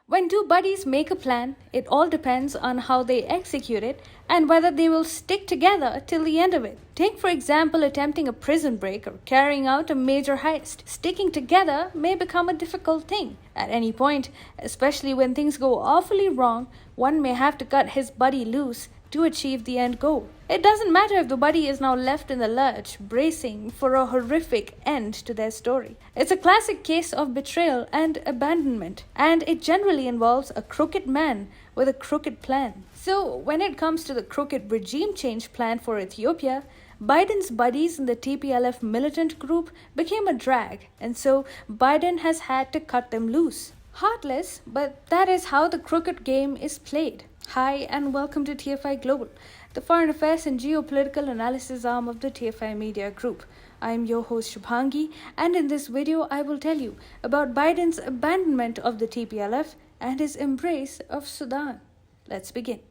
When two buddies make a plan, it all depends on how they execute it and whether they will stick together till the end of it. Take, for example, attempting a prison break or carrying out a major heist. Sticking together may become a difficult thing. At any point, especially when things go awfully wrong, one may have to cut his buddy loose to achieve the end goal. It doesn't matter if the buddy is now left in the lurch, bracing for a horrific end to their story. It's a classic case of betrayal and abandonment, and it generally involves a crooked man with a crooked plan. So, when it comes to the crooked regime change plan for Ethiopia, Biden's buddies in the TPLF militant group became a drag, and so Biden has had to cut them loose. Heartless, but that is how the crooked game is played. Hi and welcome to TFI Global, the foreign affairs and geopolitical analysis arm of the TFI Media Group. I am your host Shubhangi, and in this video I will tell you about Biden's abandonment of the TPLF and his embrace of Sudan. Let's begin.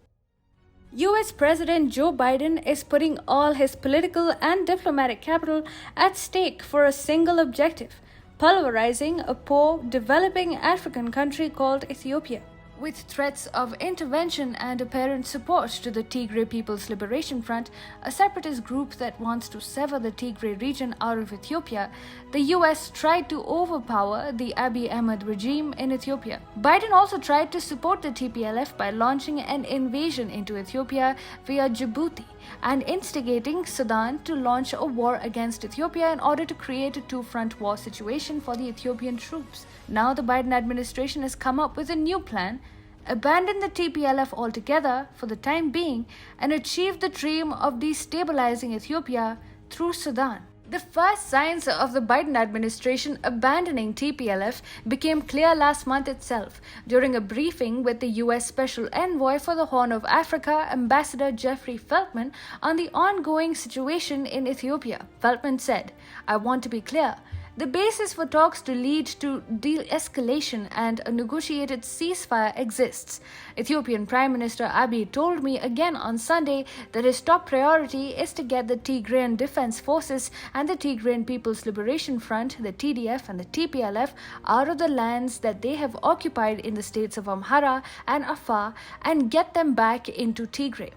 US President Joe Biden is putting all his political and diplomatic capital at stake for a single objective: pulverizing a poor, developing African country called Ethiopia. With threats of intervention and apparent support to the Tigray People's Liberation Front, a separatist group that wants to sever the Tigray region out of Ethiopia, the US tried to overpower the Abiy Ahmed regime in Ethiopia. Biden also tried to support the TPLF by launching an invasion into Ethiopia via Djibouti and instigating Sudan to launch a war against Ethiopia in order to create a two-front war situation for the Ethiopian troops. Now the Biden administration has come up with a new plan: abandon the TPLF altogether for the time being and achieve the dream of destabilizing Ethiopia through Sudan. The first signs of the Biden administration abandoning TPLF became clear last month itself during a briefing with the US Special Envoy for the Horn of Africa, Ambassador Jeffrey Feltman, on the ongoing situation in Ethiopia. Feltman said, "I want to be clear. The basis for talks to lead to de-escalation and a negotiated ceasefire exists. Ethiopian Prime Minister Abiy told me again on Sunday that his top priority is to get the Tigrayan Defense Forces and the Tigrayan People's Liberation Front, the TDF and the TPLF, out of the lands that they have occupied in the states of Amhara and Afar and get them back into Tigray.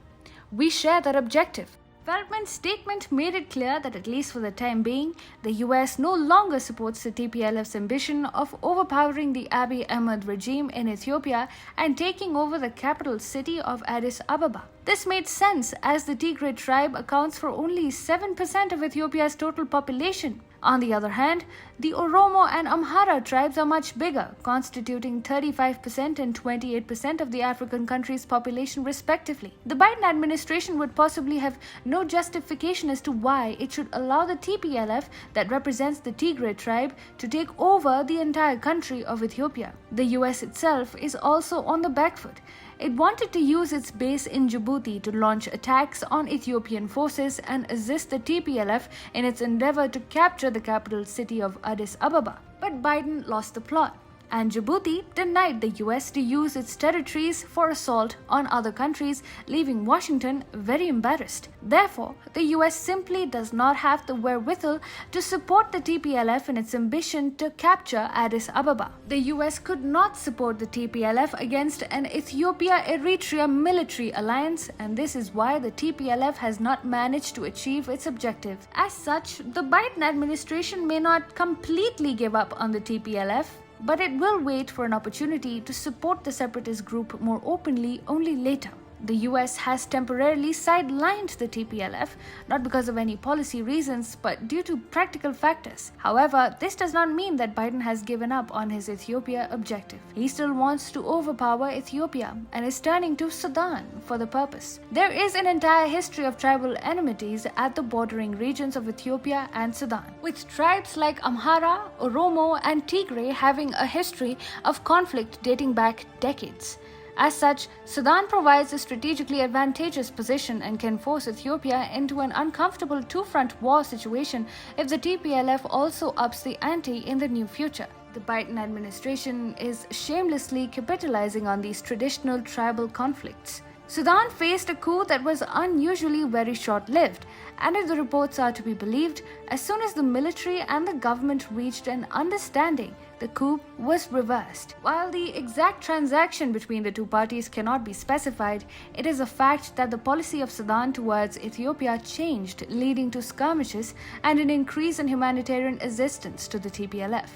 We share that objective." Feltman's statement made it clear that at least for the time being, the US no longer supports the TPLF's ambition of overpowering the Abiy Ahmed regime in Ethiopia and taking over the capital city of Addis Ababa. This made sense as the Tigray tribe accounts for only 7% of Ethiopia's total population. On the other hand, the Oromo and Amhara tribes are much bigger, constituting 35% and 28% of the African country's population respectively. The Biden administration would possibly have no justification as to why it should allow the TPLF, that represents the Tigray tribe, to take over the entire country of Ethiopia. The US itself is also on the back foot. It wanted to use its base in Djibouti to launch attacks on Ethiopian forces and assist the TPLF in its endeavor to capture the capital city of Addis Ababa. But Biden lost the plot, and Djibouti denied the US to use its territories for assault on other countries, leaving Washington very embarrassed. Therefore, the US simply does not have the wherewithal to support the TPLF in its ambition to capture Addis Ababa. The US could not support the TPLF against an Ethiopia-Eritrea military alliance, and this is why the TPLF has not managed to achieve its objective. As such, the Biden administration may not completely give up on the TPLF, but it will wait for an opportunity to support the separatist group more openly only later. The US has temporarily sidelined the TPLF, not because of any policy reasons, but due to practical factors. However, this does not mean that Biden has given up on his Ethiopia objective. He still wants to overpower Ethiopia and is turning to Sudan for the purpose. There is an entire history of tribal enmities at the bordering regions of Ethiopia and Sudan, with tribes like Amhara, Oromo, and Tigray having a history of conflict dating back decades. As such, Sudan provides a strategically advantageous position and can force Ethiopia into an uncomfortable two-front war situation if the TPLF also ups the ante in the near future. The Biden administration is shamelessly capitalizing on these traditional tribal conflicts. Sudan faced a coup that was unusually very short-lived, And if the reports are to be believed, as soon as the military and the government reached an understanding, the coup was reversed. While the exact transaction between the two parties cannot be specified, it is a fact that the policy of Sudan towards Ethiopia changed, leading to skirmishes and an increase in humanitarian assistance to the TPLF.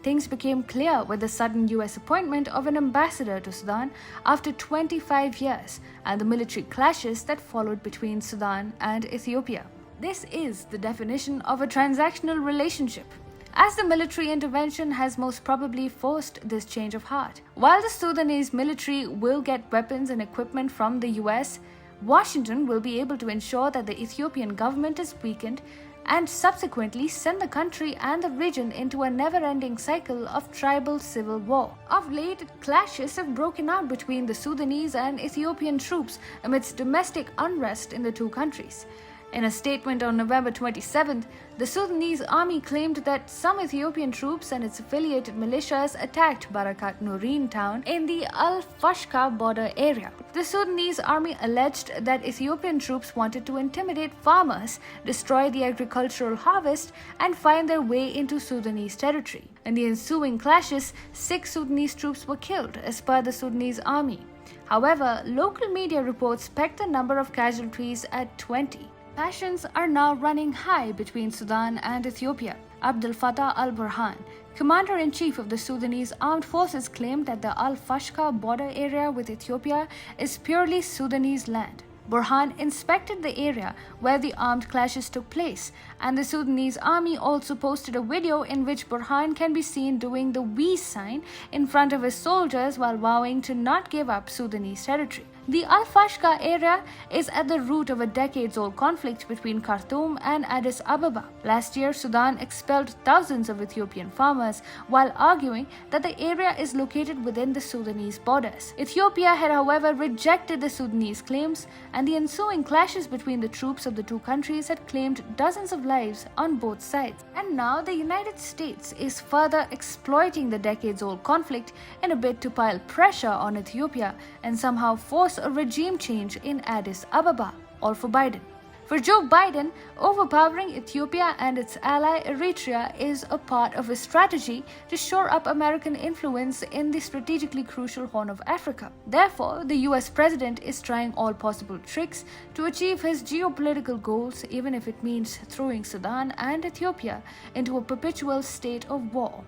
Things became clear with the sudden US appointment of an ambassador to Sudan after 25 years and the military clashes that followed between Sudan and Ethiopia. This is the definition of a transactional relationship, as the military intervention has most probably forced this change of heart. While the Sudanese military will get weapons and equipment from the US, Washington will be able to ensure that the Ethiopian government is weakened and subsequently send the country and the region into a never-ending cycle of tribal civil war. Of late, clashes have broken out between the Sudanese and Ethiopian troops amidst domestic unrest in the two countries. In a statement on November 27th, the Sudanese army claimed that some Ethiopian troops and its affiliated militias attacked Barakat Noureen town in the Al-Fashqa border area. The Sudanese army alleged that Ethiopian troops wanted to intimidate farmers, destroy the agricultural harvest, and find their way into Sudanese territory. In the ensuing clashes, 6 Sudanese troops were killed, as per the Sudanese army. However, local media reports pegged the number of casualties at 20. Passions are now running high between Sudan and Ethiopia. Abdel Fattah al-Burhan, commander-in-chief of the Sudanese armed forces, claimed that the Al-Fashqa border area with Ethiopia is purely Sudanese land. Burhan inspected the area where the armed clashes took place, and the Sudanese army also posted a video in which Burhan can be seen doing the V sign in front of his soldiers while vowing to not give up Sudanese territory. The Al-Fashqa area is at the root of a decades-old conflict between Khartoum and Addis Ababa. Last year, Sudan expelled thousands of Ethiopian farmers while arguing that the area is located within the Sudanese borders. Ethiopia had, however, rejected the Sudanese claims, and the ensuing clashes between the troops of the two countries had claimed dozens of lives on both sides. And now the United States is further exploiting the decades-old conflict in a bid to pile pressure on Ethiopia and somehow force a regime change in Addis Ababa, all for Biden. For Joe Biden, overpowering Ethiopia and its ally Eritrea is a part of his strategy to shore up American influence in the strategically crucial Horn of Africa. Therefore, the US president is trying all possible tricks to achieve his geopolitical goals, even if it means throwing Sudan and Ethiopia into a perpetual state of war.